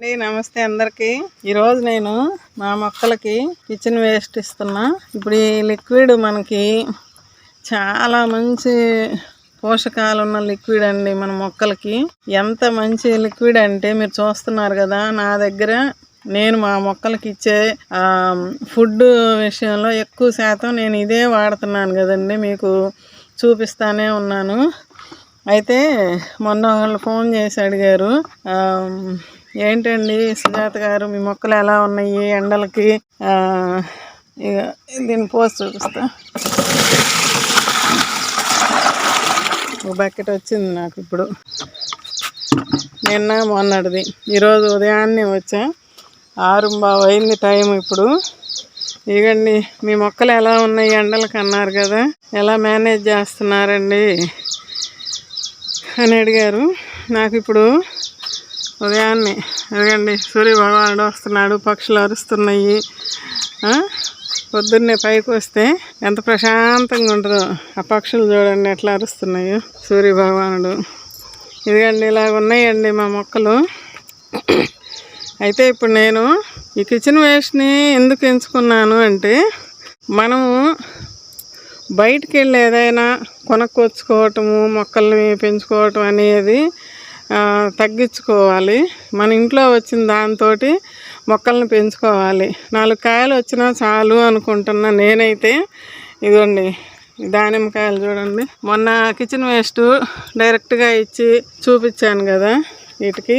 నమస్తే అందరికి. ఈరోజు నేను మా మొక్కలకి కిచెన్ వేస్ట్ ఇస్తున్నా. ఇప్పుడు ఈ లిక్విడ్ మనకి చాలా మంచి పోషకాలు ఉన్న లిక్విడ్ అండి. మన మొక్కలకి ఎంత మంచి లిక్విడ్ అంటే మీరు చూస్తున్నారు కదా. నా దగ్గర నేను మా మొక్కలకి ఇచ్చే ఫుడ్ విషయంలో ఎక్కువ శాతం నేను ఇదే వాడుతున్నాను కదండి. మీకు చూపిస్తానే ఉన్నాను. అయితే మొన్న వాళ్ళు ఫోన్ చేసి అడిగారు, ఏంటండి సుజాత గారు మీ మొక్కలు ఎలా ఉన్నాయి ఎండలకి. ఇక దీన్ని పోసి చూపిస్తా. ఒక బకెట్ వచ్చింది నాకు ఇప్పుడు, నిన్న మొన్నటిది. ఈరోజు ఉదయాన్నే వచ్చా, 6:15 అయింది టైం ఇప్పుడు. ఇగండి మీ మొక్కలు ఎలా ఉన్నాయి ఎండలకి అన్నారు కదా, ఎలా మేనేజ్ చేస్తున్నారండి అని అడిగారు. నాకు ఇప్పుడు ఉదయాన్నే అడగండి సూర్య భగవానుడు వస్తున్నాడు, పక్షులు అరుస్తున్నాయి. పొద్దున్నే పైకి వస్తే ఎంత ప్రశాంతంగా ఉంటుందో. ఆ పక్షులు చూడండి ఎట్లా అరుస్తున్నాయో, సూర్య భగవానుడు. ఇదిగండి ఇలాగ ఉన్నాయండి మా మొక్కలు. అయితే ఇప్పుడు నేను ఈ కిచెన్ వేస్ట్ని ఎందుకు ఎంచుకున్నాను అంటే, మనము బయటికి వెళ్ళి ఏదైనా కొనుక్కొచ్చుకోవటము, మొక్కల్ని పెంచుకోవటం అనేది తగ్గించుకోవాలి. మన ఇంట్లో వచ్చిన దాంతో మొక్కల్ని పెంచుకోవాలి. 4 కాయలు వచ్చినా చాలు అనుకుంటున్నా నేనైతే. ఇదిగోండి దానిమ్మకాయలు చూడండి. మొన్న కిచెన్ వేస్ట్ డైరెక్ట్గా ఇచ్చి చూపించాను కదా, వీటికి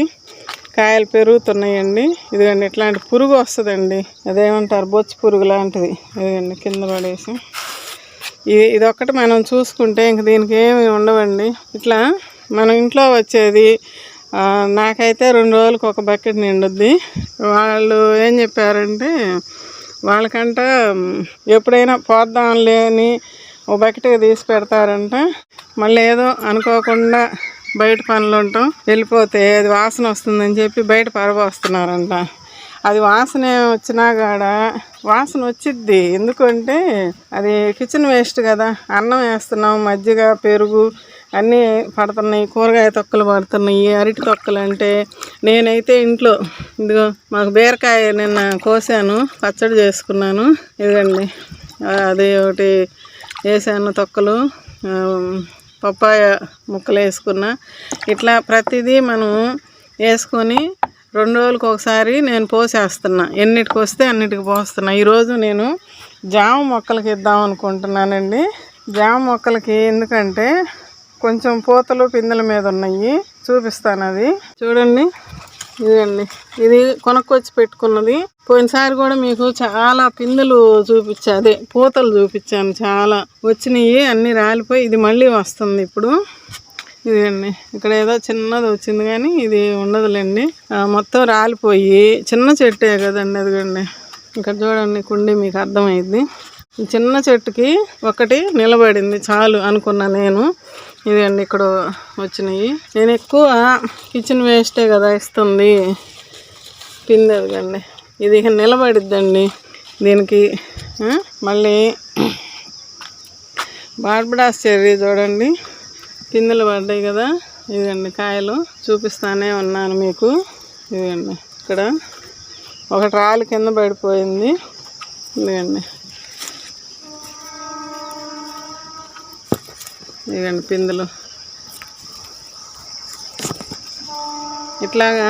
కాయలు పెరుగుతున్నాయండి. ఇదిగోండి ఇట్లాంటి పురుగు వస్తుందండి, అదేమంటారు బొచ్చు పురుగు లాంటిది. ఇదిగోండి కింద పడేసి ఇదొక్కటి మనం చూసుకుంటే ఇంక దీనికి ఏమి ఉండవండి. ఇట్లా మన ఇంట్లో వచ్చేది నాకైతే 2 రోజులకు ఒక బకెట్ నిండుద్ది. వాళ్ళు ఏం చెప్పారంటే, వాళ్ళకంట ఎప్పుడైనా పోద్దాంలే అని ఒక బకెట్గా తీసి పెడతారంట. మళ్ళీ ఏదో అనుకోకుండా బయట పనులు ఉంటాం, వెళ్ళిపోతే అది వాసన వస్తుందని చెప్పి బయట పరబోస్తున్నారంట. అది వాసన వచ్చినా కాడ వాసన వచ్చిద్ది. ఎందుకంటే అది కిచెన్ వేస్ట్ కదా. అన్నం వేస్తున్నాం, మజ్జిగ పెరుగు అన్నీ పడుతున్నాయి, కూరగాయ తొక్కలు పడుతున్నాయి, అరటి తొక్కలు. అంటే నేనైతే ఇంట్లో ఇదిగో మాకు బీరకాయ నిన్న కోసాను, పచ్చడి చేసుకున్నాను. ఇదిగండి అది ఒకటి వేసాను తొక్కలు, పప్పాయ ముక్కలు వేసుకున్నా. ఇట్లా ప్రతిదీ మనం వేసుకొని 2 రోజులకు ఒకసారి నేను పోసేస్తున్నా. ఎన్నిటికి వస్తే అన్నిటికి పోస్తున్నా. ఈరోజు నేను జామ మొక్కలకి ఇద్దాం అనుకుంటున్నానండి. జామ మొక్కలకి ఎందుకంటే కొంచెం పూతలు పిందెల మీద ఉన్నాయి, చూపిస్తాను. అది చూడండి. ఇదండి ఇది కొనుక్కొచ్చి పెట్టుకున్నది. పోయినసారి కూడా మీకు చాలా పిందెలు చూపించా, అదే పూతలు చూపించాను, చాలా వచ్చినాయి, అన్నీ రాలిపోయి ఇది మళ్ళీ వస్తుంది ఇప్పుడు. ఇదండి ఇక్కడ ఏదో చిన్నది వచ్చింది కానీ ఇది ఉండదులేండి, మొత్తం రాలిపోయి. చిన్న చెట్టే కదండి. అదిగండి ఇక్కడ చూడండి కుండి, మీకు అర్థమైంది. చిన్న చెట్టుకి ఒకటి నిలబడింది చాలు అనుకున్నా నేను. ఇదండి ఇక్కడ వచ్చినాయి. నేను ఎక్కువ కిచెన్ వేస్టే కదా ఇస్తుంది పిండి. అదిగండి ఇది ఇక నిలబడిద్దండి దీనికి. మళ్ళీ బార్బడాస్ చెర్రీ చూడండి, పిందెలు పడ్డాయి కదా. ఇదండి కాయలు చూపిస్తానే ఉన్నాను మీకు. ఇదండి ఇక్కడ ఒకటి రాలి కింద పడిపోయింది. ఇదండి ఇదండి పిందెలు. ఇట్లాగా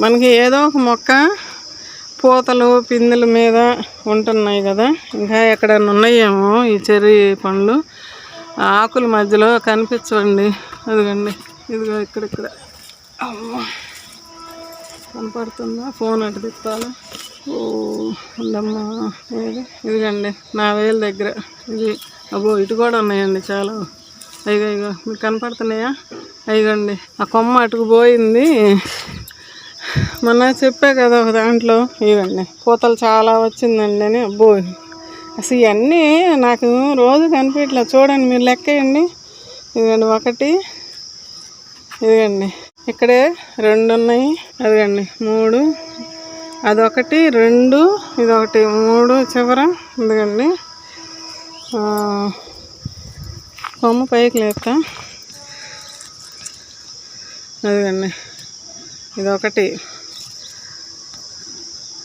మనకి ఏదో ఒక మొక్క పూతలు పిందెల మీద ఉంటున్నాయి కదా. ఇంకా ఎక్కడన్నా ఉన్నాయేమో ఈ చెర్రీ పండ్లు ఆకుల మధ్యలో కనిపించండి. అదిగండి ఇదిగో ఇక్కడిక్కడ కనపడుతుందా, ఫోన్ అటు తిప్పాలి. ఉండమ్మా ఇదిగండి నా వేలు దగ్గర ఇది. అబ్బో ఇటు కూడా ఉన్నాయండి చాలా. ఇగో మీకు కనపడుతున్నాయా? అయిగండి ఆ కొమ్మ అటుకు పోయింది. మొన్న చెప్పా కదా ఒక దాంట్లో. ఇవ్వండి పూతలు చాలా వచ్చిందండి అని. అబ్బో అసలు ఇవన్నీ నాకు రోజు కనిపించట్లేదు. చూడండి మీరు లెక్కేయండి. ఇదిగండి ఒకటి, ఇదిగండి ఇక్కడే 2 ఉన్నాయి, అదిగండి 3, అదొకటి 2, ఇదొకటి 3 చివర. ఇదిగండి కొమ్మ పైకి లేపుతా. అదిగండి ఇదొకటి,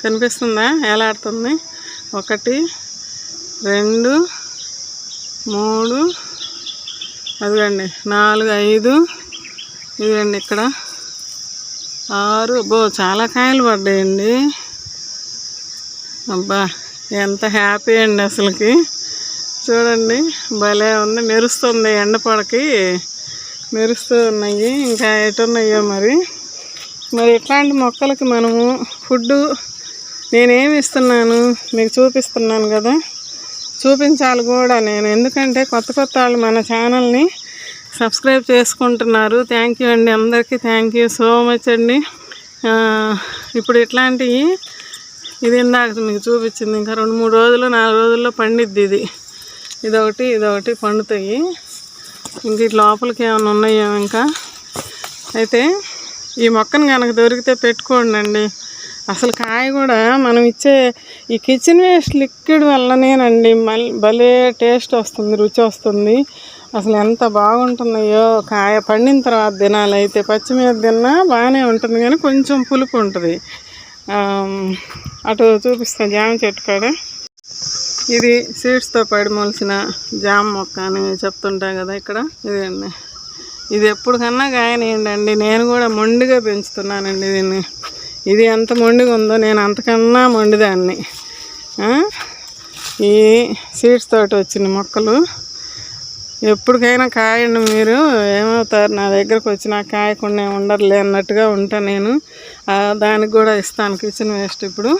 కనిపిస్తుందా ఎలాడుతుంది? 1 2 3 అదిగండి 4 5 ఇదిగండి ఇక్కడ 6 అబ్బో చాలా కాయలు పడ్డాయండి. అబ్బా ఎంత హ్యాపీ అండి అసలుకి. చూడండి భలే ఉంది, మెరుస్తుంది, ఎండపడకి మెరుస్తూ ఉన్నాయి. ఇంకా ఎటున్నాయో మరి ఇట్లాంటి మొక్కలకి మనము ఫుడ్డు నేనేమి ఇస్తున్నాను మీకు చూపిస్తున్నాను కదా, చూపించాలి కూడా నేను. ఎందుకంటే కొత్త వాళ్ళు మన ఛానల్ని సబ్స్క్రైబ్ చేసుకుంటున్నారు. థ్యాంక్ యూ అండి అందరికీ, థ్యాంక్ యూ సో మచ్ అండి. ఇప్పుడు ఇట్లాంటివి ఇది ఇందాక మీకు చూపించింది, ఇంకా 2-3 రోజులు 4 రోజుల్లో పండిద్ది. ఇదొకటి పండుతాయి. ఇంక ఇటు లోపలికి ఏమైనా ఉన్నాయో ఇంకా. అయితే ఈ మొక్కను కనుక దొరికితే పెట్టుకోండి. అసలు కాయ కూడా మనం ఇచ్చే ఈ కిచెన్ వేస్ట్ లిక్విడ్ వల్లనేనండి భలే టేస్ట్ వస్తుంది, రుచి వస్తుంది. అసలు ఎంత బాగుంటున్నాయో కాయ పండిన తర్వాత తినాలైతే. పచ్చి మీద తిన్నా బాగానే ఉంటుంది కానీ కొంచెం పులుపు ఉంటుంది. అటు చూపిస్తాను జామ చెట్టు కాడ. ఇది సీడ్స్తో పడి మొలిసిన జామ మొక్క అని చెప్తుంటా కదా ఇక్కడ. ఇదండి, ఇది ఎప్పటికన్నా కాయనియండి. నేను కూడా మొండిగా పెంచుతున్నానండి దీన్ని. ఇది ఎంత మొండిగా ఉందో నేను అంతకన్నా మొండిదాన్ని. ఈ సీడ్స్ తోటి వచ్చిన మొక్కలు ఎప్పటికైనా కాయండి. మీరు ఏమవుతారు, నా దగ్గరకు వచ్చి నాకు కాయకుండా ఉండరులే అన్నట్టుగా ఉంటా నేను. దానికి కూడా ఇస్తాను కిచెన్ వేస్ట్. ఇప్పుడు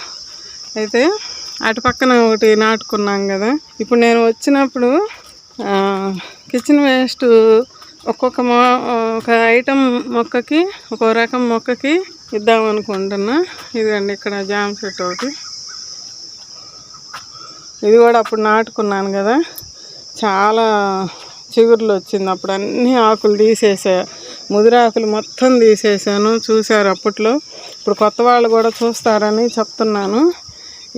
అయితే అటు పక్కన ఒకటి నాటుకున్నాం కదా. ఇప్పుడు నేను వచ్చినప్పుడు కిచెన్ వేస్ట్ ఒక ఐటమ్ మొక్కకి ఒక్కో రకం మొక్కకి ఇద్దామనుకుంటున్నా. ఇదండి ఇక్కడ జామ చెట్టు ఒకటి. ఇది కూడా అప్పుడు నాటుకున్నాను కదా, చాలా చిగుర్లు వచ్చింది. అప్పుడు అన్ని ఆకులు తీసేసా, ముదిరాకులు మొత్తం తీసేసాను. చూశారు అప్పట్లో. ఇప్పుడు కొత్త వాళ్ళు కూడా చూస్తారని చెప్తున్నాను.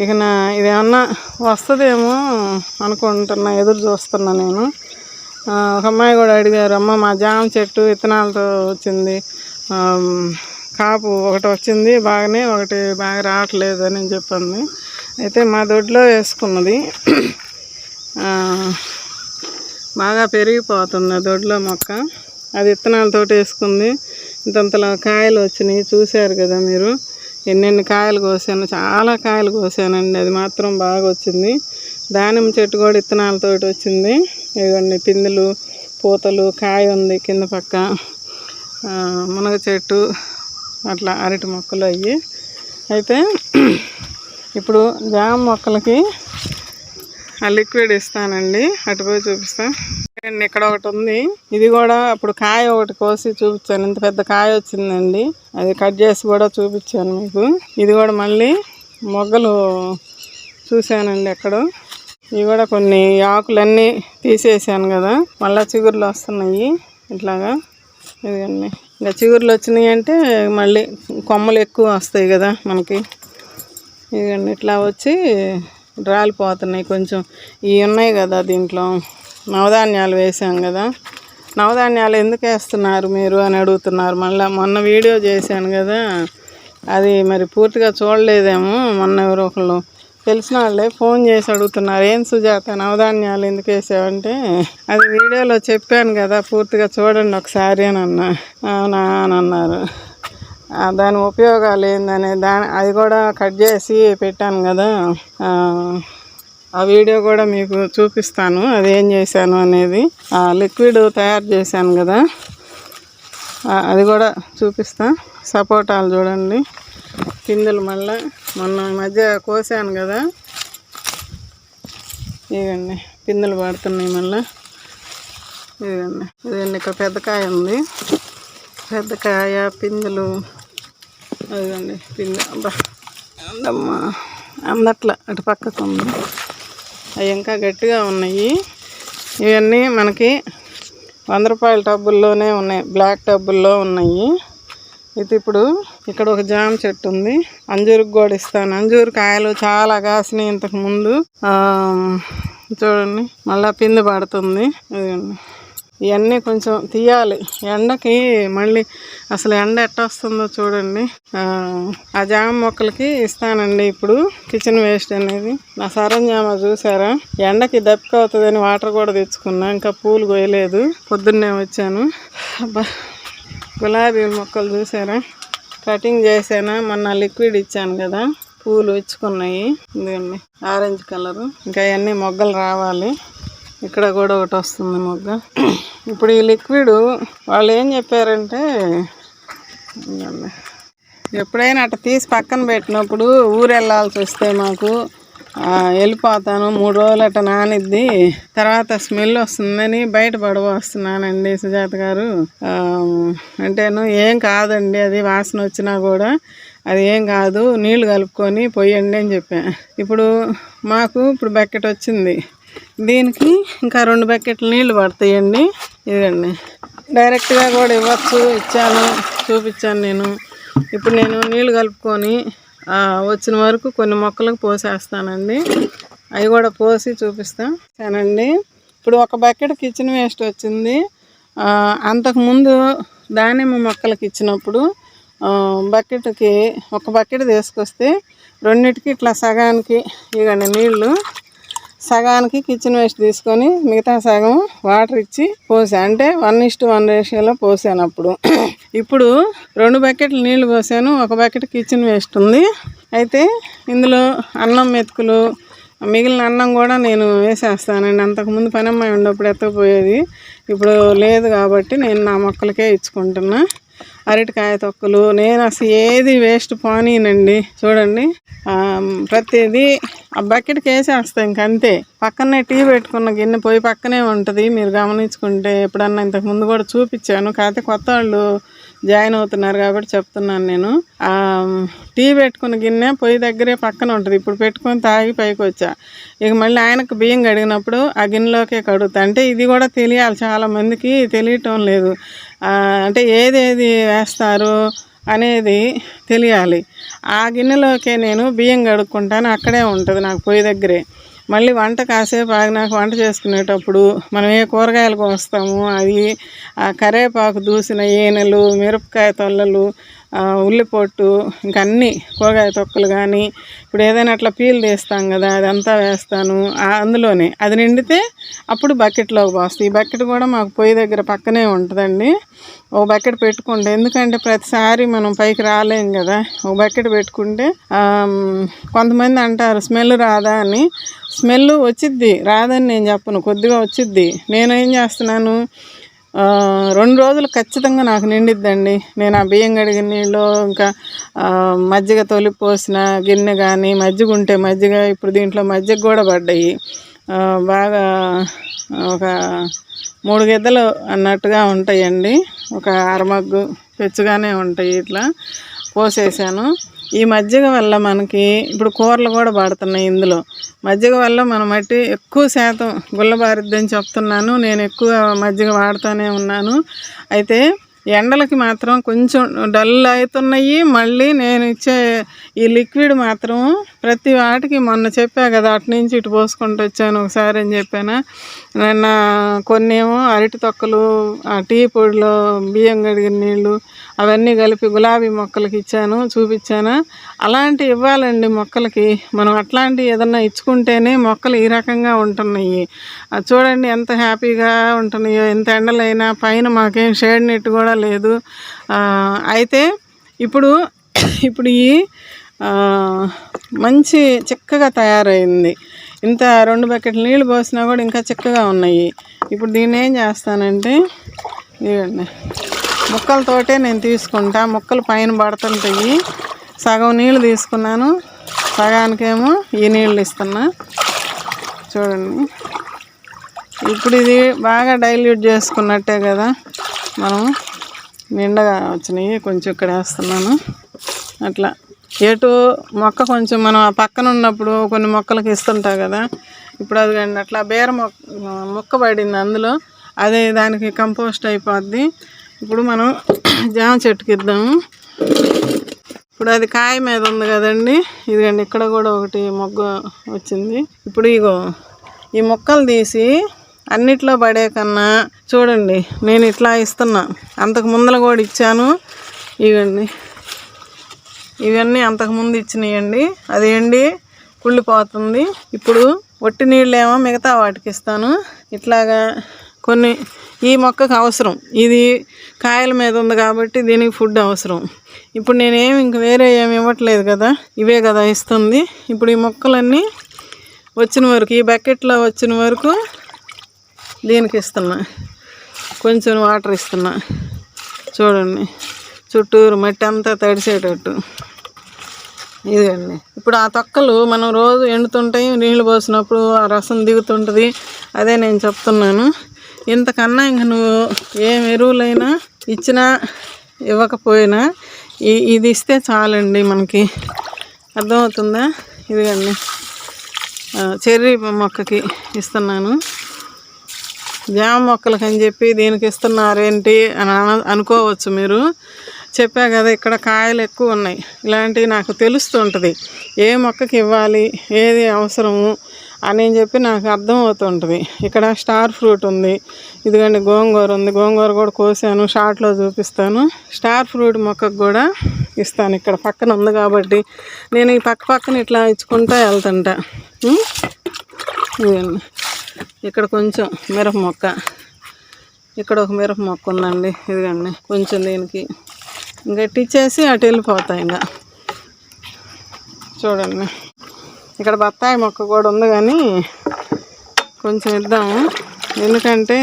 ఇక ఇదేమన్నా వస్తుందేమో అనుకుంటున్నా, ఎదురు చూస్తున్నా నేను. ఒక అమ్మాయి కూడా అడిగారు, అమ్మ మా జామ చెట్టు విత్తనాలతో వచ్చింది, కాపు ఒకటి వచ్చింది బాగానే, ఒకటి బాగా రావట్లేదు అని చెప్పింది. అయితే మా దొడ్లో వేసుకున్నది, బాగా పెరిగిపోతుంది ఆ దొడ్లో మొక్క. అది విత్తనాలతో వేసుకుంది. ఇంతంతలా కాయలు వచ్చినాయి, చూశారు కదా మీరు. ఎన్నెన్ని కాయలు కోసాను, చాలా కాయలు కోసానండి. అది మాత్రం బాగా వచ్చింది. దానిమ్మ చెట్టు కూడా విత్తనాలతో వచ్చింది. ఇవన్నీ పిందెలు, పూతలు, కాయ ఉంది కింద పక్క. మునగ చెట్టు, అట్లా అరటి మొక్కలు అయ్యి. అయితే ఇప్పుడు జామ మొక్కలకి ఆ లిక్విడ్ ఇస్తానండి. అటుపోయి చూపిస్తా. ఇక్కడ ఒకటి ఉంది, ఇది కూడా అప్పుడు కాయ ఒకటి కోసి చూపించాను. ఇంత పెద్ద కాయ వచ్చిందండి, అది కట్ చేసి కూడా చూపించాను మీకు. ఇది కూడా మళ్ళీ మొగ్గలు చూశానండి ఎక్కడో. ఇవి కూడా కొన్ని ఆకులన్నీ తీసేసాను కదా, మళ్ళీ చిగుర్లు వస్తున్నాయి ఇట్లాగా. ఇదిగండి, ఇంకా చిగుర్లు వచ్చినాయి అంటే మళ్ళీ కొమ్మలు ఎక్కువ వస్తాయి కదా మనకి. ఇదిగండి ఇట్లా వచ్చి రాలిపోతున్నాయి కొంచెం. ఇవి ఉన్నాయి కదా, దీంట్లో నవధాన్యాలు వేసాం కదా. నవధాన్యాలు ఎందుకు వేస్తున్నారు మీరు అని అడుగుతున్నారు. మళ్ళీ మొన్న వీడియో చేశాను కదా, అది మరి పూర్తిగా చూడలేదేమో. మొన్న ఎవరో ఒకళ్ళు తెలిసిన వాళ్ళే ఫోన్ చేసి అడుగుతున్నారు, ఏం సుజాత నవధాన్యాలు ఎందుకు వేసావంటే, అది వీడియోలో చెప్పాను కదా, పూర్తిగా చూడండి ఒకసారి అని అన్నా. అవునా అని అన్నారు. దాని ఉపయోగాలు ఏందనే అది కూడా కట్ చేసి పెట్టాను కదా. ఆ వీడియో కూడా మీకు చూపిస్తాను, అది ఏం చేశాను అనేది. లిక్విడ్ తయారు చేశాను కదా, అది కూడా చూపిస్తా. సపోటాలు చూడండి, పిందెలు మళ్ళీ మొన్న మధ్య కోసాను కదా, ఇదండి పిందెలు పడుతున్నాయి మళ్ళీ. ఇదండి ఇక్కడ పెద్ద కాయ ఉంది, పెద్ద కాయ, పిందెలు. అదిగండి పిందె. అబ్బా అందమ్మా అందట్లా, అటు పక్కకు ఉంది. అవి ఇంకా గట్టిగా ఉన్నాయి. ఇవన్నీ మనకి 100 రూపాయల టబ్బుల్లోనే ఉన్నాయి, బ్లాక్ టబ్బుల్లో ఉన్నాయి. ఇది ఇప్పుడు ఇక్కడ ఒక జామ చెట్టు ఉంది, అంజూరుకు కూడా ఇస్తాను. అంజూరు కాయలు చాలా కాసినాయి ఇంతకుముందు. చూడండి మళ్ళీ పిందె పడుతుంది. ఇదిగండి ఇవన్నీ కొంచెం తీయాలి ఎండకి. మళ్ళీ అసలు ఎండ ఎట్ట వస్తుందో చూడండి. ఆ జామ మొక్కలకి ఇస్తానండి ఇప్పుడు కిచెన్ వేస్ట్ అనేది. నా సరంజామా చూసారా, ఎండకి దప్పిక అవుతుందని వాటర్ కూడా తెచ్చుకున్నా, ఇంకా పూలు కోయలేదు, పొద్దున్నే వచ్చాను. అబ్బా, గులాబీ మొక్కలు చూసారా, కటింగ్ చేసాను. మొన్న లిక్విడ్ ఇచ్చాను కదా, పూలు ఇచ్చుకున్నాయి. ఇదిగండి ఆరెంజ్ కలరు. ఇంకా అవన్నీ మొగ్గలు రావాలి. ఇక్కడ కూడా ఒకటి వస్తుంది మొగ్గ. ఇప్పుడు ఈ లిక్విడ్ వాళ్ళు ఏం చెప్పారంటే, ఎప్పుడైనా అట్లా తీసి పక్కన పెట్టినప్పుడు ఊరు వెళ్ళాల్సి వస్తే మాకు వెళ్ళిపోతాను, 3 రోజులు అట్లా నానిద్ది, తర్వాత స్మెల్ వస్తుందని బయట పడవస్తున్నానండి సుజాత గారు. అంటేను ఏం కాదండి, అది వాసన వచ్చినా కూడా అది ఏం కాదు, నీళ్లు కలుపుకొని పోయండి అని చెప్పాను. ఇప్పుడు మాకు బకెట్ వచ్చింది, దీనికి ఇంకా 2 బకెట్లు నీళ్లు పడతాయండి. ఇదండి డైరెక్ట్గా కూడా ఇవ్వచ్చు, ఇచ్చాను, చూపించాను నేను. ఇప్పుడు నేను నీళ్లు కలుపుకొని వచ్చిన వరకు కొన్ని మొక్కలకు పోసేస్తానండి. అవి కూడా పోసి చూపిస్తానండి. ఇప్పుడు 1 బకెట్ కిచెన్ వేస్ట్ వచ్చింది. అంతకుముందు దానిమ్మ మొక్కలకి ఇచ్చినప్పుడు బకెట్కి 1 బకెట్ తీసుకొస్తే 2టికి ఇట్లా సగానికి ఇవ్వండి నీళ్ళు, సగానికి కిచెన్ వేస్ట్ తీసుకొని మిగతా సగం వాటర్ ఇచ్చి పోసా. అంటే 1:1 రేషియోలో పోసాను అప్పుడు. ఇప్పుడు 2 బకెట్లు నీళ్లు పోసాను, 1 బకెట్ కిచెన్ వేస్ట్ ఉంది. అయితే ఇందులో అన్నం మెతుకులు, మిగిలిన అన్నం కూడా నేను వేసేస్తానండి. అంతకుముందు పనమ్మాయి ఉన్నప్పుడు ఎత్తకపోయేది, ఇప్పుడు లేదు కాబట్టి నేను నా మొక్కలకే ఇచ్చుకుంటున్నా. అరటికాయ తొక్కలు నేను అసలు ఏది వేస్ట్ పోనీనండి. చూడండి ప్రతిదీ ఆ బకెట్కి వేసేస్తాను ఇంకంతే. పక్కనే టీ పెట్టుకున్న గిన్నె పోయి పక్కనే ఉంటుంది, మీరు గమనించుకుంటే. ఎప్పుడన్నా ఇంతకుముందు కూడా చూపించాను, కాకపోతే కొత్త వాళ్ళు జాయిన్ అవుతున్నారు కాబట్టి చెప్తున్నాను నేను. టీ పెట్టుకున్న గిన్నె పొయ్యి దగ్గరే పక్కన ఉంటుంది. ఇప్పుడు పెట్టుకొని తాగి పైకి వచ్చా. ఇక మళ్ళీ ఆయనకు బియ్యం కడిగినప్పుడు ఆ గిన్నెలోకే కడుగుతా. అంటే ఇది కూడా తెలియాలి, చాలామందికి తెలియటం లేదు. అంటే ఏదేది వేస్తారు అనేది తెలియాలి. ఆ గిన్నెలోకే నేను బియ్యం కడుక్కుంటాను, అక్కడే ఉంటుంది నాకు పొయ్యి దగ్గరే. మళ్ళీ వంట కాసేపు ఆగినాక వంట చేసుకునేటప్పుడు మనం ఏ కూరగాయలు కోస్తాము, అవి కరివేపాకు దూసిన ఈనెలు, మిరపకాయ తొల్లలు, ఉల్లిపొట్టు, ఇంకా అన్నీ కూరగాయ తొక్కలు కానీ, ఇప్పుడు ఏదైనా అట్లా పీలు తీస్తాం కదా, అదంతా వేస్తాను అందులోనే. అది నిండితే అప్పుడు బకెట్లోకి పోస్తాయి. ఈ బకెట్ కూడా మాకు పొయ్యి దగ్గర పక్కనే ఉంటుందండి. 1 బకెట్ పెట్టుకుంటే, ఎందుకంటే ప్రతిసారి మనం పైకి రాలేం కదా, 1 బకెట్ పెట్టుకుంటే కొంతమంది అంటారు స్మెల్ రాదా అని. స్మెల్ వచ్చిద్ది, రాదని నేను చెప్పను, కొద్దిగా వచ్చిద్ది. నేనేం చేస్తున్నాను, 2 రోజులు ఖచ్చితంగా నాకు నిండిద్దండి. నేను ఆ బియ్యం కడిగిన నీళ్ళు, ఇంకా మజ్జిగ తొలిపోసిన గిన్నె కానీ, మజ్జిగ ఉంటే మజ్జిగ, ఇప్పుడు దీంట్లో మజ్జిగ కూడా పడ్డాయి బాగా, ఒక 3 గిద్దలు అన్నట్టుగా ఉంటాయండి. ఒక అరమగ్గు పెచ్చుగానే ఉంటాయి. ఇట్లా పోసేసాను. ఈ మజ్జిగ వల్ల మనకి ఇప్పుడు కూరలు కూడా పడుతున్నాయి ఇందులో. మజ్జిగ వల్ల మన మట్టి ఎక్కువ శాతం గుల్లబారిద్దని చెప్తున్నాను. నేను ఎక్కువ మజ్జిగ వాడుతూనే ఉన్నాను. అయితే ఎండలకి మాత్రం కొంచెం డల్ అవుతున్నాయి. మళ్ళీ నేను ఇచ్చే ఈ లిక్విడ్ మాత్రం ప్రతి వాటికి, మొన్న చెప్పా కదా అటు నుంచి ఇటు పోసుకుంటూ వచ్చాను ఒకసారి అని చెప్పాను. నిన్న కొన్నేమో అరటి తొక్కలు, టీ పొడిలో బియ్యం కడిగిన నీళ్ళు అవన్నీ కలిపి గులాబీ మొక్కలకి ఇచ్చాను, చూపించాను. అలాంటివి ఇవ్వాలండి మొక్కలకి. మనం అట్లాంటివి ఏదన్నా ఇచ్చుకుంటేనే మొక్కలు ఈ రకంగా ఉంటున్నాయి. చూడండి ఎంత హ్యాపీగా ఉంటున్నాయో. ఎంత ఎండలైనా పైన మాకేం షేడ్ నెట్ కూడా లేదు. అయితే ఇప్పుడు ఈ మంచి చిక్కగా తయారైంది. ఇంత 2 బకెట్లు నీళ్ళు పోసినా కూడా ఇంకా చిక్కగా ఉన్నాయి. ఇప్పుడు దీన్ని ఏం చేస్తానంటే, ఇవ్వండి ముక్కలతోటే నేను తీసుకుంటా. ముక్కలు పైన పడుతుంటాయి. సగం నీళ్ళు తీసుకున్నాను, సగానికేమో ఈ నీళ్ళు ఇస్తున్నా. చూడండి ఇప్పుడు ఇది బాగా డైల్యూట్ చేసుకున్నట్టే కదా, మనం నిండగా వచ్చినాయి. కొంచెం ఇక్కడ వేస్తున్నాను. అట్లా ఎటు మొక్క కొంచెం మనం ఆ పక్కన ఉన్నప్పుడు కొన్ని మొక్కలకి ఇస్తుంటాం కదా, ఇప్పుడు అది కానీ అట్లా బీర మొక్క పడింది అందులో, అదే దానికి కంపోస్ట్ అయిపోద్ది. ఇప్పుడు మనం జామ చెట్టుకి ఇద్దాము. ఇప్పుడు అది కాయ మీద ఉంది కదండి, ఇదిగండి ఇక్కడ కూడా ఒకటి మొగ్గ వచ్చింది. ఇప్పుడు ఇగో ఈ మొక్కలు తీసి అన్నిట్లో పడే కన్నా చూడండి నేను ఇట్లా ఇస్తున్నా. అంతకు ముందర కూడా ఇచ్చాను. ఇవండి ఇవన్నీ అంతకుముందు ఇచ్చినాయండి. అదేండి కుళ్ళిపోతుంది. ఇప్పుడు ఒట్టి నీళ్ళేమో మిగతా వాటికి ఇస్తాను. ఇట్లాగా కొన్ని ఈ మొక్కకు అవసరం, ఇది కాయల మీద ఉంది కాబట్టి దీనికి ఫుడ్ అవసరం. ఇప్పుడు నేనేమి ఇంక వేరే ఏమి ఇవ్వట్లేదు కదా, ఇవే కదా ఇస్తుంది. ఇప్పుడు ఈ మొక్కలన్నీ వచ్చిన వరకు, ఈ బకెట్లో వచ్చిన వరకు దీనికి ఇస్తున్నా. కొంచెం వాటర్ ఇస్తున్నా. చూడండి చుట్టూరు మట్టి అంతా తడిసేటట్టు. ఇదండి ఇప్పుడు ఆ తొక్కలు మనం రోజు ఎండుతుంటాయి, నీళ్ళు పోసినప్పుడు ఆ రసం దిగుతుంటుంది. అదే నేను చెప్తున్నాను. ఇంతకన్నా ఇంక నువ్వు ఏం ఎరువులైనా ఇచ్చినా ఇవ్వకపోయినా ఇది ఇస్తే చాలండి మనకి. అర్థమవుతుందా? ఇదిగండి చెర్రీ మొక్కకి ఇస్తున్నాను. జామ మొక్కలకి అని చెప్పి దీనికి ఇస్తున్నారేంటి అని అనుకోవచ్చు మీరు. చెప్పా కదా ఇక్కడ కాయలు ఎక్కువ ఉన్నాయి. ఇలాంటివి నాకు తెలుస్తుంటుంది, ఏ మొక్కకి ఇవ్వాలి, ఏది అవసరము అని చెప్పి నాకు అర్థమవుతుంటుంది. ఇక్కడ స్టార్ ఫ్రూట్ ఉంది, ఇదిగండి గోంగూర ఉంది. గోంగూర కూడా కోసాను, షార్ట్లో చూపిస్తాను. స్టార్ ఫ్రూట్ మొక్కకు కూడా ఇస్తాను. ఇక్కడ పక్కన ఉంది కాబట్టి నేను ఈ పక్కన ఇట్లా ఇచ్చుకుంటా వెళ్తుంటా. ఇదండి ఇక్కడ కొంచెం మిరప మొక్క, ఇక్కడ ఒక మిరప మొక్క ఉందండి. ఇదిగండి కొంచెం దీనికి గట్టిచ్చేసి అటు వెళ్ళిపోతాయి. ఇంకా చూడండి ఇక్కడ బత్తాయి మొక్క కూడా ఉంది, కానీ కొంచెం ఇద్దాము. ఎందుకంటే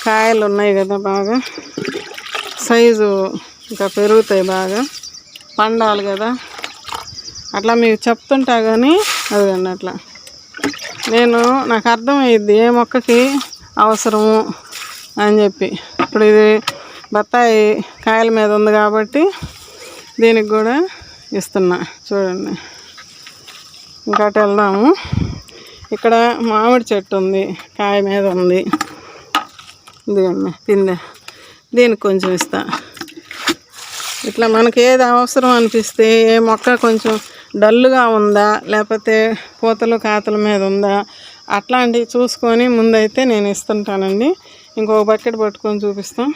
కాయలు ఉన్నాయి కదా, బాగా సైజు ఇంకా పెరుగుతాయి, బాగా పండాలి కదా. అట్లా మీకు చెప్తుంటా కానీ అదిగండి అట్లా నాకు అర్థమయ్యిద్ది ఏ మొక్కకి అవసరము అని చెప్పి. ఇప్పుడు ఇది బత్తాయి కాయల మీద ఉంది కాబట్టి దీనికి కూడా ఇస్తున్నా. చూడండి ఇంకా అటు వెళ్దాము. ఇక్కడ మామిడి చెట్టు ఉంది, కాయ మీద ఉంది. ఇదిగండి పిందె, దీనికి కొంచెం ఇస్తా. ఇట్లా మనకి ఏది అవసరం అనిపిస్తే, ఏ మొక్క కొంచెం డల్లుగా ఉందా లేకపోతే పూతలు కాతల మీద ఉందా అట్లాంటివి చూసుకొని ముందైతే నేను ఇస్తుంటానండి. ఇంకొక బకెట్ పట్టుకొని చూపిస్తాం.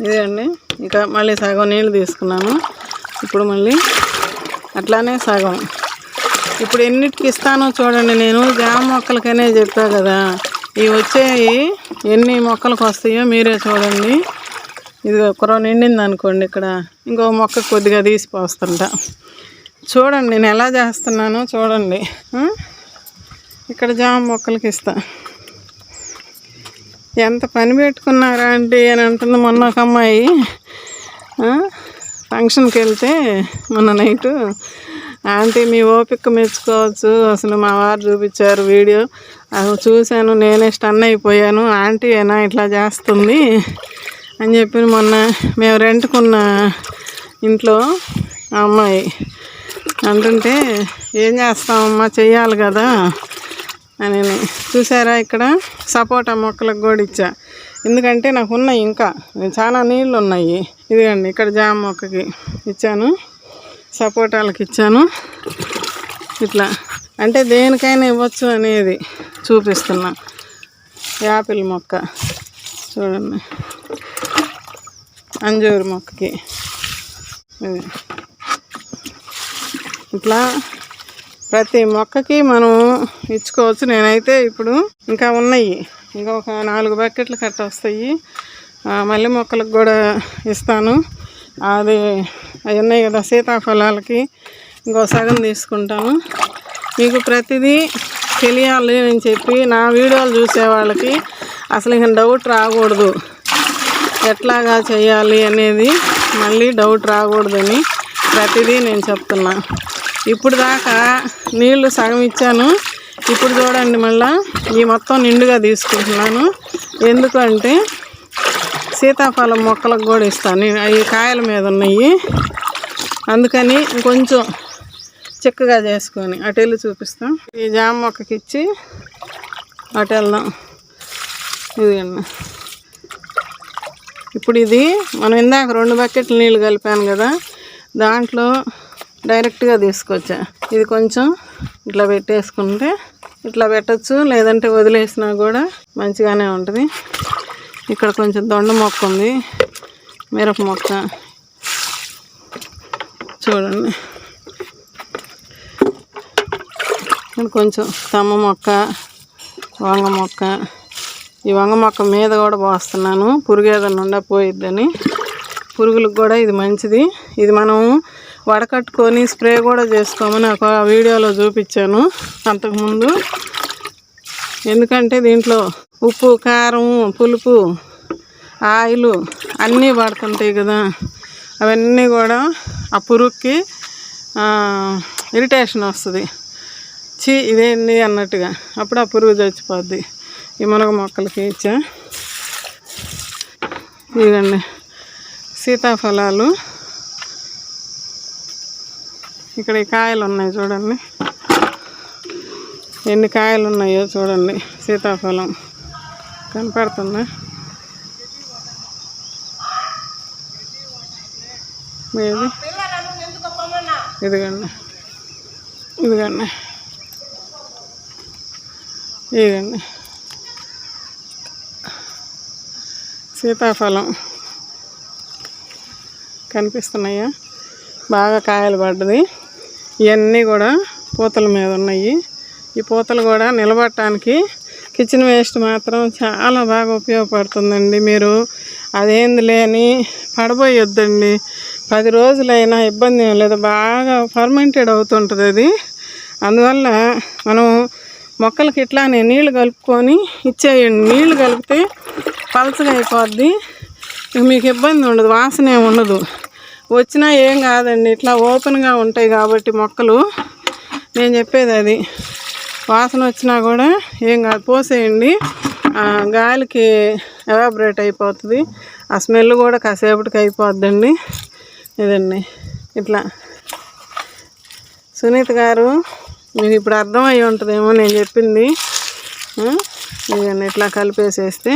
ఇదండి ఇంకా మళ్ళీ సగం నీళ్ళు తీసుకున్నాను. ఇప్పుడు మళ్ళీ అట్లానే సగం. ఇప్పుడు ఎన్నిటికి ఇస్తానో చూడండి. నేను జామ మొక్కలకనే చెప్పా కదా, ఇవి వచ్చేవి ఎన్ని మొక్కలకు వస్తాయో మీరే చూడండి. ఇది ఒక నిండింది అనుకోండి, ఇక్కడ ఇంకో మొక్క కొద్దిగా తీసిపోస్తుంటా. చూడండి నేను ఎలా చేస్తున్నానో చూడండి. ఇక్కడ జామ మొక్కలకి ఇస్తా. ఎంత పని పెట్టుకున్నారా అంటే అని అంటుంది. మొన్న ఒక అమ్మాయి ఫంక్షన్కి వెళ్తే మొన్న నైటు, ఆంటీ మీ ఓపిక మెచ్చుకోవచ్చు, అసలు మా వారు చూపించారు వీడియో, అది చూశాను, నేనే స్టన్ అయిపోయాను. ఆంటీ అయినా ఇట్లా చేస్తుంది అని చెప్పి మొన్న మేము రెంట్కున్న ఇంట్లో ఆ అమ్మాయి అంటుంటే, ఏం చేస్తామమ్మా చెయ్యాలి కదా అని. చూసారా ఇక్కడ సపోటా మొక్కలకు కూడా ఇచ్చా, ఎందుకంటే నాకు ఉన్నాయి ఇంకా చాలా నీళ్ళు ఉన్నాయి. ఇదిగండి ఇక్కడ జామ మొక్కకి ఇచ్చాను, సపోటాలకు ఇచ్చాను. ఇట్లా అంటే దేనికైనా ఇవ్వచ్చు అనేది చూపిస్తున్నా. యాపిల్ మొక్క చూడండి, అంజూరు మొక్కకి ఇట్లా ప్రతి మొక్కకి మనం ఇచ్చుకోవచ్చు. నేనైతే ఇప్పుడు ఇంకా ఉన్నాయి, ఇంకొక 4 బకెట్లు కట్ట వస్తాయి. మల్లె మొక్కలకు కూడా ఇస్తాను. అది అవి ఉన్నాయి కదా సీతాఫలాలకి ఇంకో సగం తీసుకుంటాను. మీకు ప్రతిదీ తెలియాలి అని చెప్పి నా వీడియోలు చూసే వాళ్ళకి అసలు ఇంకా డౌట్ రాకూడదు, ఎట్లాగా చేయాలి అనేది మళ్ళీ డౌట్ రాకూడదని ప్రతిదీ నేను చెప్తున్నా. ఇప్పుడు దాకా నీళ్లు సగం ఇచ్చాను, ఇప్పుడు చూడండి మళ్ళీ ఈ మొత్తం నిండుగా తీసుకుంటున్నాను. ఎందుకంటే సీతాఫలం మొక్కలకు కూడా ఇస్తాను, అవి కాయల మీద ఉన్నాయి, అందుకని కొంచెం చిక్కగా చేసుకొని అటు వెళ్ళి చూపిస్తాం. ఈ జామ మొక్కకి ఇచ్చి అటు వెళ్దాం. ఇదిగండి ఇప్పుడు ఇది మనం ఇందాక 2 బకెట్లు నీళ్ళు కలిపాను కదా, దాంట్లో డైరెక్ట్గా తీసుకొచ్చా. ఇది కొంచెం ఇట్లా పెట్టేసుకుంటే ఇట్లా పెట్టచ్చు, లేదంటే వదిలేసినా కూడా మంచిగానే ఉంటుంది. ఇక్కడ కొంచెం దొండ మొక్క ఉంది, మిరప మొక్క చూడండి. కొంచెం తమ్మ మొక్క, వంగ మొక్క. ఈ వంగ మొక్క మీద కూడా పోస్తున్నాను, పురుగు ఏదైనా ఉండా పోయిద్దని. పురుగులకు కూడా ఇది మంచిది. ఇది మనం వడకట్టుకొని స్ప్రే కూడా చేసుకోమని ఒక వీడియోలో చూపించాను అంతకుముందు. ఎందుకంటే దీంట్లో ఉప్పు, కారం, పులుపు, ఆయిల్ అన్నీ పడుతుంటాయి కదా. అవన్నీ కూడా ఆ పురుగుకి ఇరిటేషన్ వస్తుంది, ఇదేంది అన్నట్టుగా. అప్పుడు ఆ పురుగు చచ్చిపోద్ది. ఈ మునగ మొక్కలకి ఇచ్చా. ఇదండి సీతాఫలాలు. ఇక్కడ ఈ కాయలు ఉన్నాయి చూడండి, ఎన్ని కాయలు ఉన్నాయో చూడండి. సీతాఫలం కనపడుతుందా? మీది ఇదిగండి, ఇదిగండి, ఇదిగండి సీతాఫలం కనిపిస్తున్నాయా? బాగా కాయలు పడ్డది. ఇవన్నీ కూడా పూతల మీద ఉన్నాయి. ఈ పూతలు కూడా నిలబడటానికి కిచెన్ వేస్ట్ మాత్రం చాలా బాగా ఉపయోగపడుతుందండి. మీరు అదేంది లేని పడబోయొద్దండి. 10 రోజులైనా ఇబ్బంది ఏం లేదు, బాగా ఫర్మెంటెడ్ అవుతుంటుంది అది. అందువల్ల మనం మొక్కలకి ఇట్లానే నీళ్లు కలుపుకొని ఇచ్చేయండి. నీళ్లు కలిపితే పలచగా అయిపోద్ది, మీకు ఇబ్బంది ఉండదు, వాసన ఏమి ఉండదు. వచ్చినా ఏం కాదండి, ఇట్లా ఓపెన్గా ఉంటాయి కాబట్టి మొక్కలు. నేను చెప్పేది అది. వాసన వచ్చినా కూడా ఏం కాదు, పోసేయండి. గాలికి ఎవాపరేట్ అయిపోతుంది, ఆ స్మెల్ కూడా కాసేపటికి అయిపోద్దండి. ఇదండి ఇట్లా. సునీత గారు, మీకు ఇప్పుడు అర్థమై ఉంటుందేమో నేను చెప్పింది. ఇదండి ఇట్లా కలిపేసేస్తే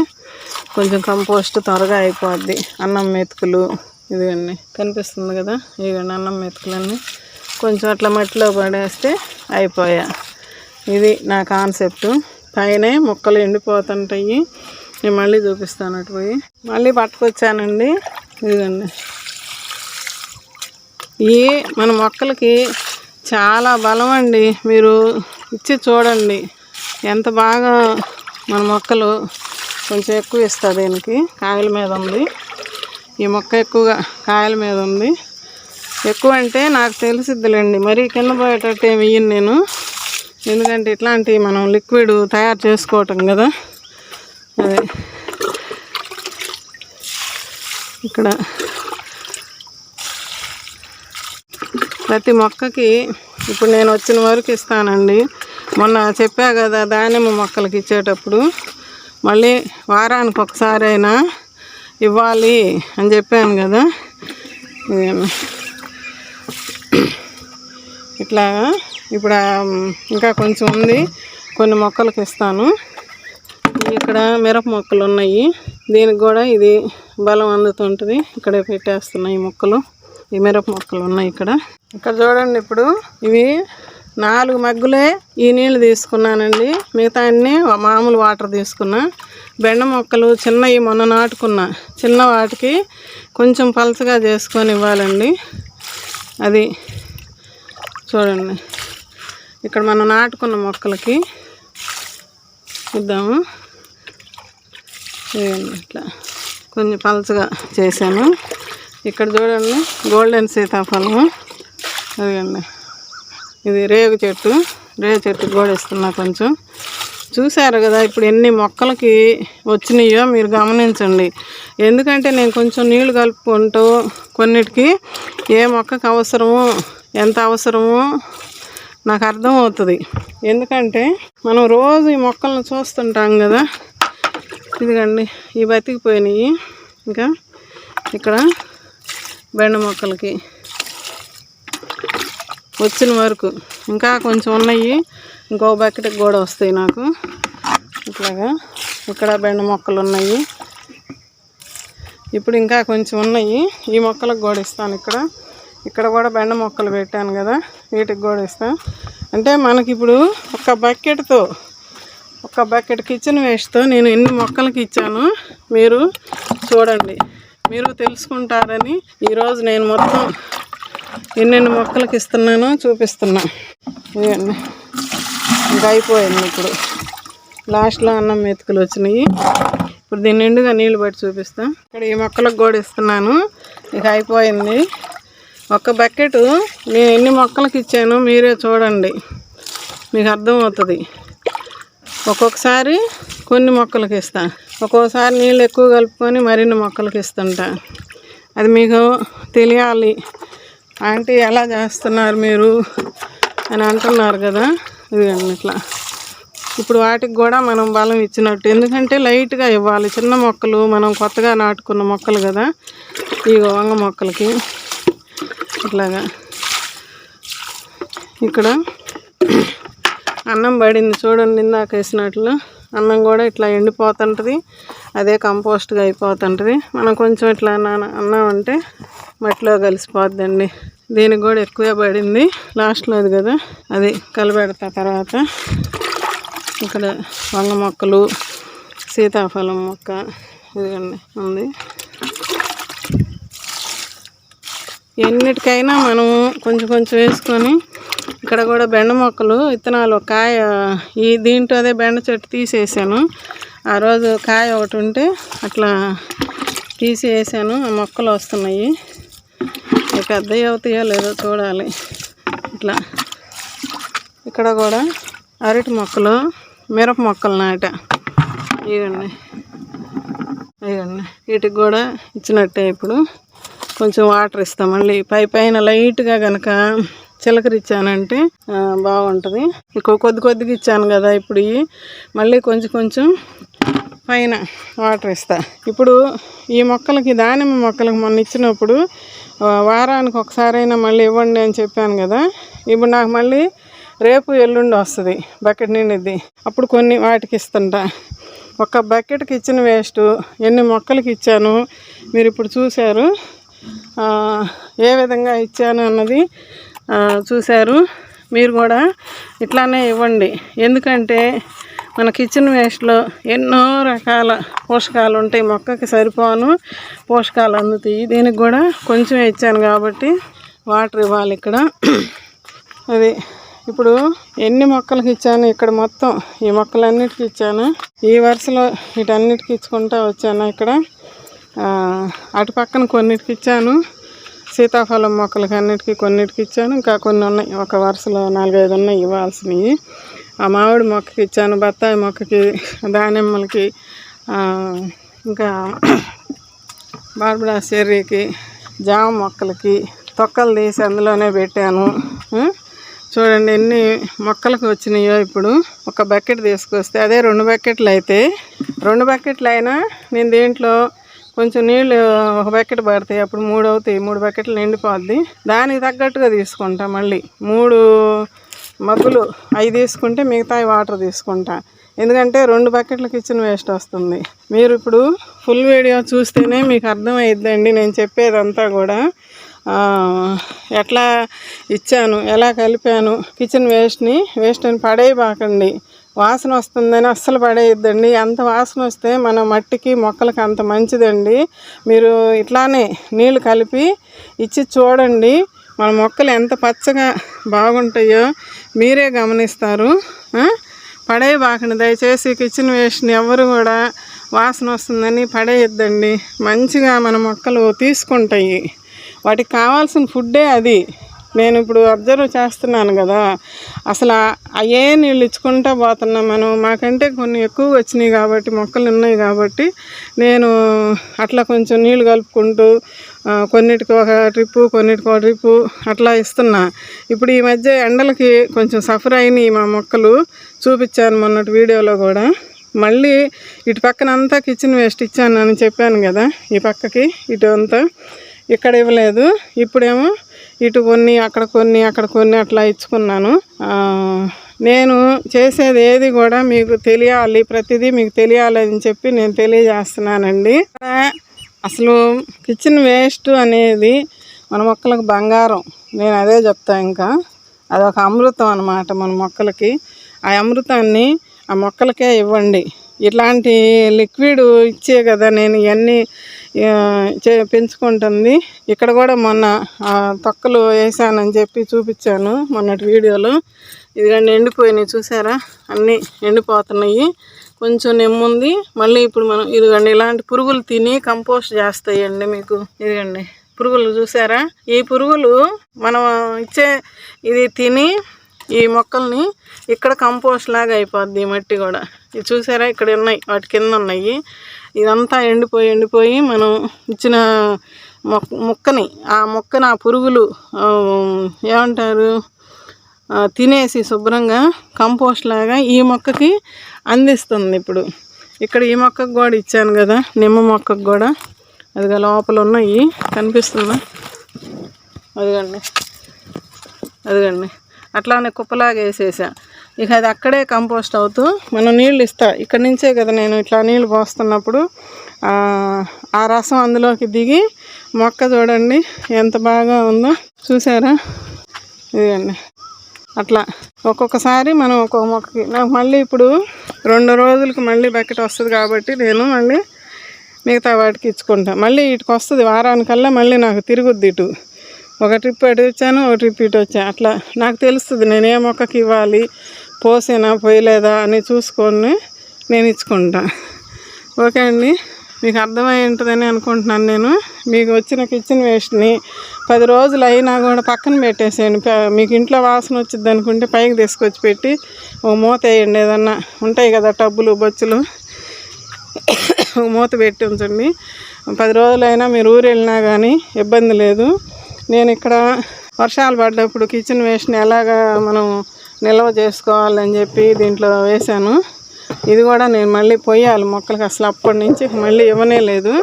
కొంచెం కంపోస్ట్ త్వరగా అయిపోద్ది. అన్నం మెతుకులు ఇదిగండి కనిపిస్తుంది కదా, ఇదిగండి అన్నం మెతుకులన్నీ కొంచెం అట్లా మట్టిలో పడేస్తే అయిపోయా. ఇది నా కాన్సెప్ట్. పైనే మొక్కలు ఎండిపోతుంటాయి. నేను మళ్ళీ చూపిస్తాను అటు పోయి. మళ్ళీ పట్టుకొచ్చానండి. ఇదిగండి ఈ మన మొక్కలకి చాలా బలం అండి. మీరు ఇచ్చి చూడండి ఎంత బాగా మన మొక్కలు. కొంచెం ఎక్కువ ఇస్తుంది దీనికి, కాయల మీద ఉంది. ఈ మొక్క ఎక్కువగా కాయల మీద ఉంది. ఎక్కువ అంటే నాకు తెలిసిద్దిలేండి, మరీ కింద పోయేటట్టు ఏమి ఇయ్యను నేను. ఎందుకంటే ఇట్లాంటివి మనం లిక్విడ్ తయారు చేసుకోవటం కదా. అదే ఇక్కడ ప్రతి మొక్కకి ఇప్పుడు నేను వచ్చిన వరకు ఇస్తానండి. మొన్న చెప్పా కదా దానిమ్మ మొక్కలకి ఇచ్చేటప్పుడు మళ్ళీ వారానికి ఒకసారి అయినా ఇవ్వాలి అని చెప్పాను కదా. ఇట్లా ఇప్పుడు ఇంకా కొంచెం ఉంది, కొన్ని మొక్కలకి ఇస్తాను. ఇక్కడ మిరప మొక్కలు ఉన్నాయి, దీనికి కూడా ఇది బలం అందుతుంటుంది. ఇక్కడే పెట్టేస్తున్నాయి ఈ మొక్కలు. ఈ మిరప మొక్కలు ఉన్నాయి ఇక్కడ. ఇక్కడ చూడండి, ఇప్పుడు ఇవి 4 మగ్గులే ఈ నీళ్ళు తీసుకున్నానండి, మిగతా అన్నీ మామూలు వాటర్ తీసుకున్నా. బెండ మొక్కలు చిన్నవి మొన్న నాటుకున్నా, చిన్న వాటికి కొంచెం పలచగా చేసుకొని ఇవ్వాలండి. అది చూడండి, ఇక్కడ మనం నాటుకున్న మొక్కలకి ఇద్దాము. ఇట్లా కొంచెం పలచగా చేశాను. ఇక్కడ చూడండి గోల్డెన్ సీతాఫలము. అదిగండి ఇది రేగు చెట్టుకు కూడా ఇస్తున్నా కొంచెం. చూసారు కదా ఇప్పుడు ఎన్ని మొక్కలకి వచ్చినాయో మీరు గమనించండి. ఎందుకంటే నేను కొంచెం నీళ్లు కలుపుకుంటూ కొన్నిటికి ఏ మొక్కకు అవసరమో ఎంత అవసరమో నాకు అర్థమవుతుంది. ఎందుకంటే మనం రోజు ఈ మొక్కలను చూస్తుంటాం కదా. ఇదిగండి ఈ బతికిపోయినాయి. ఇంకా ఇక్కడ బెండ మొక్కలకి వచ్చిన వరకు ఇంకా కొంచెం ఉన్నాయి, ఇంకో బకెట్కి కూడా వస్తాయి నాకు. ఇట్లాగా ఇక్కడ బెండ మొక్కలు ఉన్నాయి, ఇప్పుడు ఇంకా కొంచెం ఉన్నాయి. ఈ మొక్కలకు కూడా ఇస్తాను. ఇక్కడ ఇక్కడ కూడా బెండ మొక్కలు పెట్టాను కదా, వీటికి కూడా ఇస్తాం. అంటే మనకి ఇప్పుడు ఒక బకెట్ కిచెన్ వేస్ట్తో నేను ఎన్ని మొక్కలకి ఇచ్చాను మీరు చూడండి, మీరు తెలుసుకుంటారని ఈరోజు నేను మొత్తం ఎన్నెన్ని మొక్కలకి ఇస్తున్నానో చూపిస్తున్నా. ఇవన్నీ ఇంకా అయిపోయింది. ఇప్పుడు లాస్ట్లో అన్నం మెతుకులు వచ్చినాయి. ఇప్పుడు దీన్ని నిండుగా నీళ్ళు పట్టి చూపిస్తా. ఇక్కడ ఈ మొక్కలకు కూడా ఇస్తున్నాను. ఇక అయిపోయింది. ఒక బకెట్ నేను ఎన్ని మొక్కలకి ఇచ్చాను మీరే చూడండి, మీకు అర్థమవుతుంది. ఒక్కొక్కసారి కొన్ని మొక్కలకి ఇస్తా, ఒక్కోసారి నీళ్ళు ఎక్కువ కలుపుకొని మరిన్ని మొక్కలకి ఇస్తుంటా. అది మీకు తెలియాలి. ఆంటీ ఎలా చేస్తున్నారు మీరు అని అంటున్నారు కదా, ఇదిగండి ఇట్లా. ఇప్పుడు వాటికి కూడా మనం బలం ఇచ్చినట్టు, ఎందుకంటే లైట్గా ఇవ్వాలి. చిన్న మొక్కలు మనం కొత్తగా నాటుకున్న మొక్కలు కదా, ఈ వంగ మొక్కలకి ఇట్లాగా. ఇక్కడ అన్నం పడింది చూడండి, ఇందాక వేసినట్లు అన్నం కూడా ఇట్లా ఎండిపోతుంటుంది, అదే కంపోస్ట్గా అయిపోతుంటుంది. మనం కొంచెం ఇట్లా అన్నామంటే మట్టిలో కలిసిపోద్దండి. దీనికి కూడా ఎక్కువే పడింది లాస్ట్లో అది కదా, అది కలిపెడతా. తర్వాత ఇక్కడ వంగ మొక్కలు, సీతాఫలం మొక్క ఇదిగండి ఉంది. ఎన్నిటికైనా మనం కొంచెం కొంచెం వేసుకొని, ఇక్కడ కూడా బెండ మొక్కలు విత్తనాలు కాయ దీంట్లో అదే బెండ చెట్టు తీసేసాను. ఆ రోజు కాయ ఒకటి ఉంటే అట్లా తీసేసాను. ఆ మొక్కలు వస్తున్నాయి. పెద్దవి అవుతాయో లేదో చూడాలి. ఇట్లా ఇక్కడ కూడా అరటి మొక్కలు, మిరప మొక్కలు నాటా. ఇవ్వండి వీటికి కూడా ఇచ్చినట్టే. ఇప్పుడు కొంచెం వాటర్ ఇస్తాం. మళ్ళీ పైన లైట్గా కనుక చిలకరిచ్చానంటే బాగుంటుంది. కొద్దిగా ఇచ్చాను కదా, ఇప్పుడు మళ్ళీ కొంచెం పైన వాటర్ ఇస్తా. ఇప్పుడు ఈ మొక్కలకి, దానిమ్మ మొక్కలకి మొన్న ఇచ్చినప్పుడు వారానికి ఒకసారైనా మళ్ళీ ఇవ్వండి అని చెప్పాను కదా. ఇప్పుడు నాకు మళ్ళీ రేపు ఎల్లుండి వస్తుంది బకెట్ నిండిద్ది. అప్పుడు కొన్ని వాటికి ఇస్తుంటా. ఒక బకెట్ కిచెన్ వేస్ట్ ఎన్ని మొక్కలకి ఇచ్చాను మీరు ఇప్పుడు చూశారు. ఏ విధంగా ఇచ్చాను అన్నది చూశారు. మీరు కూడా ఇట్లానే ఇవ్వండి. ఎందుకంటే మన కిచెన్ వేస్ట్లో ఎన్నో రకాల పోషకాలు ఉంటాయి. మొక్కకి సరిపోను పోషకాలు అందుతాయి. దీనికి కూడా కొంచెం ఇచ్చాను కాబట్టి వాటర్ ఇవ్వాలి. ఇక్కడ అది ఇప్పుడు ఎన్ని మొక్కలకి ఇచ్చాను, ఇక్కడ మొత్తం ఈ మొక్కలన్నిటికీ ఇచ్చాను. ఈ వరుసలో వీటన్నిటికీ ఇచ్చుకుంటూ వచ్చాను. ఇక్కడ అటు పక్కన కొన్నిటికి ఇచ్చాను. సీతాఫలం మొక్కలకి అన్నిటికీ కొన్నిటికి ఇచ్చాను. ఇంకా కొన్ని ఉన్నాయి, ఒక వరుసలో 4-5 ఉన్నాయి ఇవ్వాల్సినవి. ఆ మామిడి మొక్కకి ఇచ్చాను, బత్తాయి మొక్కకి, దానిమ్మలకి, ఇంకా బార్బడాస్ చెర్రీకి, జామ మొక్కలకి తొక్కలు తీసి అందులోనే పెట్టాను. చూడండి ఎన్ని మొక్కలకు వచ్చినాయో. ఇప్పుడు ఒక బకెట్ తీసుకొస్తే అదే 2 బకెట్లు అయితే 2 బకెట్లు అయినా నేను దీంట్లో కొంచెం నీళ్ళు ఒక బకెట్ పడతాయి, అప్పుడు 3 అవుతాయి. 3 బకెట్లు నిండిపోద్ది. దానికి తగ్గట్టుగా తీసుకుంటా. మళ్ళీ 3 మగ్గులు అవి తీసుకుంటే మిగతా వాటర్ తీసుకుంటా. ఎందుకంటే 2 బకెట్ల కిచెన్ వేస్ట్ వస్తుంది. మీరు ఇప్పుడు ఫుల్ వీడియో చూస్తేనే మీకు అర్థమైద్దండి నేను చెప్పేదంతా కూడా. ఎట్లా ఇచ్చాను, ఎలా కలిపాను. కిచెన్ వేస్ట్ అని పడేయబాకండి. వాసన వస్తుందని అస్సలు పడేయద్దండి. అంత వాసన వస్తే మన మట్టికి మొక్కలకి అంత మంచిదండి. మీరు ఇట్లానే నీళ్ళు కలిపి ఇచ్చి చూడండి, మన మొక్కలు ఎంత పచ్చగా బాగుంటాయో మీరే గమనిస్తారు. పడేయబాకండి దయచేసి. కిచెన్ వేస్ట్ని ఎవరు కూడా వాసన వస్తుందని పడేయద్దండి. మంచిగా మన మొక్కలు తీసుకుంటాయి. వాటికి కావాల్సిన ఫుడ్డే అది. నేను ఇప్పుడు అబ్జర్వ్ చేస్తున్నాను కదా, అసలు అయ్యే నీళ్ళు ఇచ్చుకుంటూ పోతున్నాం మనం. మాకంటే కొన్ని ఎక్కువ వచ్చినాయి కాబట్టి, మొక్కలు ఉన్నాయి కాబట్టి నేను అట్లా కొంచెం నీళ్ళు కలుపుకుంటూ కొన్నిటికి ఒక ట్రిప్పు కొన్నిటికి ఒక ట్రిప్పు అట్లా ఇస్తున్నా. ఇప్పుడు ఈ మధ్య ఎండలకి కొంచెం సఫర్ అయినాయి మా మొక్కలు, చూపించాను మొన్నటి వీడియోలో కూడా. మళ్ళీ ఇటు పక్కన అంతా కిచెన్ వేస్ట్ ఇచ్చాను అని చెప్పాను కదా, ఈ పక్కకి ఇటు అంతా ఇక్కడ ఇవ్వలేదు. ఇప్పుడేమో ఇటు కొన్ని అక్కడ కొన్ని అట్లా ఇచ్చుకున్నాను. నేను చేసేది ఏది కూడా మీకు తెలియాలి, ప్రతిదీ మీకు తెలియాలి అని చెప్పి నేను తెలియజేస్తున్నానండి. అసలు కిచెన్ వేస్ట్ అనేది మన మొక్కలకు బంగారం, నేను అదే చెప్తాను. ఇంకా అదొక అమృతం అన్నమాట మన మొక్కలకి. ఆ అమృతాన్ని ఆ మొక్కలకే ఇవ్వండి. ఇట్లాంటి లిక్విడ్ ఇచ్చే కదా నేను ఇవన్నీ పెంచుకుంటుంది. ఇక్కడ కూడా మొన్న తొక్కలు వేసానని చెప్పి చూపించాను మొన్నటి వీడియోలో. ఇదిగండి ఎండిపోయినాయి చూసారా, అన్నీ ఎండిపోతున్నాయి. కొంచెం నెమ్ముంది. మళ్ళీ ఇప్పుడు మనం ఇదిగండి ఇలాంటి పురుగులు తిని కంపోస్ట్ చేస్తాయండి మీకు. ఇదిగండి పురుగులు చూసారా, ఈ పురుగులు మనం ఇచ్చే ఇది తిని ఈ మొక్కల్ని ఇక్కడ కంపోస్ట్ లాగా అయిపోద్ది. ఈ మట్టి కూడా ఇది చూసారా, ఇక్కడ ఉన్నాయి, వాటి కింద ఉన్నాయి. ఇదంతా ఎండిపోయి మనం ఇచ్చిన మొక్కని ఆ పురుగులు ఏమంటారు తినేసి శుభ్రంగా కంపోస్ట్ లాగా ఈ మొక్కకి అందిస్తుంది. ఇప్పుడు ఇక్కడ ఈ మొక్కకు కూడా ఇచ్చాను కదా, నిమ్మ మొక్కకు కూడా అదిగా లోపల ఉన్నాయి, కనిపిస్తుందా, అదిగండి అట్లానే కుప్పలాగా వేసేసా. ఇక అది అక్కడే కంపోస్ట్ అవుతూ మనం నీళ్ళు ఇస్తా. ఇక్కడ నుంచే కదా నేను ఇట్లా నీళ్ళు పోస్తున్నప్పుడు ఆ రసం అందులోకి దిగి మొక్క చూడండి ఎంత బాగా ఉందో చూసారా. ఇదిగండి అట్లా ఒక్కొక్కసారి మనం ఒక్కొక్క మొక్కకి. నాకు మళ్ళీ ఇప్పుడు 2 రోజులకి మళ్ళీ బకెట్ వస్తుంది కాబట్టి నేను మళ్ళీ మిగతా వాటికి ఇచ్చుకుంటాను. మళ్ళీ ఇటుకు వస్తుంది వారానికల్లా, మళ్ళీ నాకు తిరుగుద్ది ఇటు. ఒక ట్రిప్ అటు వచ్చాను, ఒక ట్రిప్ ఇటు వచ్చాను. అట్లా నాకు తెలుస్తుంది నేను ఏ మొక్కకి ఇవ్వాలి, పోసేనా పోయలేదా అని చూసుకొని నేను ఇచ్చుకుంటా. ఓకే అండి, మీకు అర్థమై ఉంటుందని అనుకుంటున్నాను. నేను మీకు వచ్చిన కిచెన్ వేస్ట్ని 10 రోజులు అయినా కూడా పక్కన పెట్టేసేయండి. మీకు ఇంట్లో వాసన వచ్చింది అనుకుంటే పైకి తీసుకొచ్చి పెట్టి ఓ మూత వేయండి. ఏదన్నా ఉంటాయి కదా టబ్బులు బొచ్చులు, మూత పెట్టి ఉంచండి. 10 రోజులైనా మీరు ఊరు వెళ్ళినా కానీ ఇబ్బంది లేదు. నేను ఇక్కడ వర్షాలు పడ్డప్పుడు కిచెన్ వేస్ట్ని ఎలాగా మనం నిల్వ చేసుకోవాలని చెప్పి దీంట్లో వేసాను. ఇది కూడా నేను మళ్ళీ పోయాలి మొక్కలకి, అసలు అప్పటి నుంచి మళ్ళీ ఇవ్వనే లేదు.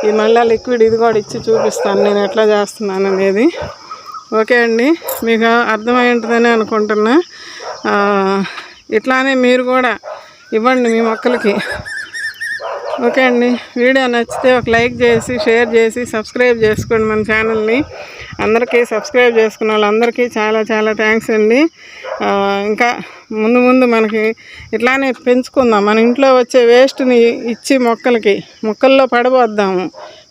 ఇది మళ్ళీ లిక్విడ్ ఇది కూడా ఇచ్చి చూపిస్తాను నేను ఎట్లా చేస్తున్నాను అనేది. ఓకే అండి, మీకు అర్థమై ఉంటుందని అనుకుంటున్నా. ఇట్లానే మీరు కూడా ఇవ్వండి మీ మొక్కలకి. ఓకే అండి, వీడియో నచ్చితే ఒక లైక్ చేసి షేర్ చేసి సబ్స్క్రైబ్ చేసుకోండి మన ఛానల్ని. అందరికీ సబ్స్క్రైబ్ చేసుకున్న వాళ్ళందరికీ చాలా చాలా థ్యాంక్స్ అండి. ఇంకా ముందు మనకి ఇట్లానే పెంచుకుందాం. మన ఇంట్లో వచ్చే వేస్ట్ని ఇచ్చి మొక్కల్లో పడబోద్దాము.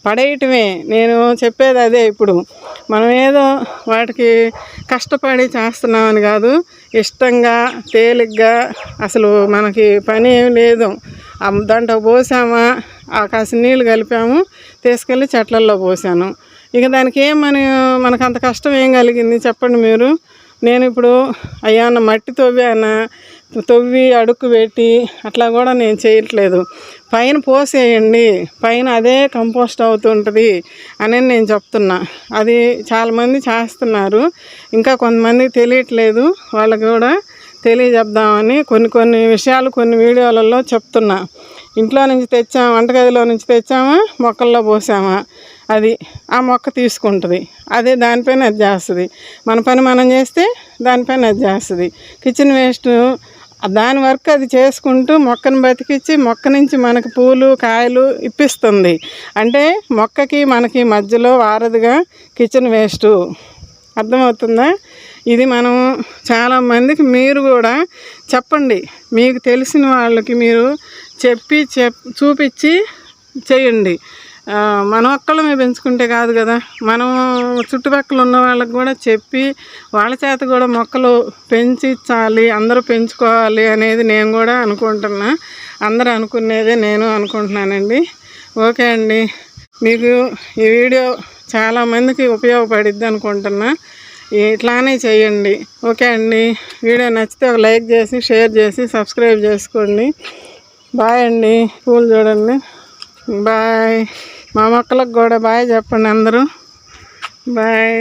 పడేయటమే నేను చెప్పేది అదే. ఇప్పుడు మనం ఏదో వాటికి కష్టపడి చేస్తున్నామని కాదు, ఇష్టంగా తేలిగ్గా, అసలు మనకి పని ఏమి లేదు. దాంట్లో పోసామా, కాసి నీళ్ళు కలిపాము, తీసుకెళ్ళి చెట్లల్లో పోసాను. ఇక దానికి మనకు అంత కష్టం ఏం కలిగింది చెప్పండి మీరు. నేను ఇప్పుడు అయ్యాన్న మట్టి తవ్వి అడుక్కు పెట్టి అట్లా కూడా నేను చేయట్లేదు. పైన పోసేయండి, పైన అదే కంపోస్ట్ అవుతుంటుంది అని నేను చెప్తున్నా. అది చాలామంది చేస్తున్నారు, ఇంకా కొంతమందికి తెలియట్లేదు. వాళ్ళకి కూడా తెలియజెప్దామని కొన్ని విషయాలు కొన్ని వీడియోలలో చెప్తున్నా. ఇంట్లో నుంచి తెచ్చామా, వంటగదిలో నుంచి తెచ్చామా, మొక్కల్లో పోసామా, అది ఆ మొక్క తీసుకుంటుంది. అదే దానిపైన అది చేస్తుంది. మన పని మనం చేస్తే దానిపైన అది చేస్తుంది. కిచెన్ వేస్ట్ దాని వర్క్ అది చేసుకుంటూ మొక్కను బతికించి మొక్క నుంచి మనకు పూలు కాయలు ఇప్పిస్తుంది. అంటే మొక్కకి మనకి మధ్యలో వారధిగా కిచెన్ వేస్ట్. అర్థమవుతుందా? ఇది మనం చాలామందికి మీరు కూడా చెప్పండి. మీకు తెలిసిన వాళ్ళకి మీరు చూపించి చేయండి. మన ఒక్కళ్ళమే పెంచుకుంటే కాదు కదా, మనం చుట్టుపక్కల ఉన్న వాళ్ళకి కూడా చెప్పి వాళ్ళ చేత కూడా మొక్కలు పెంచాలి, అందరూ పెంచుకోవాలి అనేది నేను కూడా అనుకుంటున్నా. అందరూ అనుకునేదే నేను అనుకుంటున్నానండి. ఓకే అండి, మీకు ఈ వీడియో చాలామందికి ఉపయోగపడిద్ది అనుకుంటున్నా. ఇట్లానే చేయండి. ఓకే అండి, వీడియో నచ్చితే ఒక లైక్ చేసి షేర్ చేసి సబ్స్క్రైబ్ చేసుకోండి. బాయ్ అండి. పూలు చూడండి. బాయ్. మా మొక్కలకు కూడా బాయ్ చెప్పండి అందరూ. బాయ్.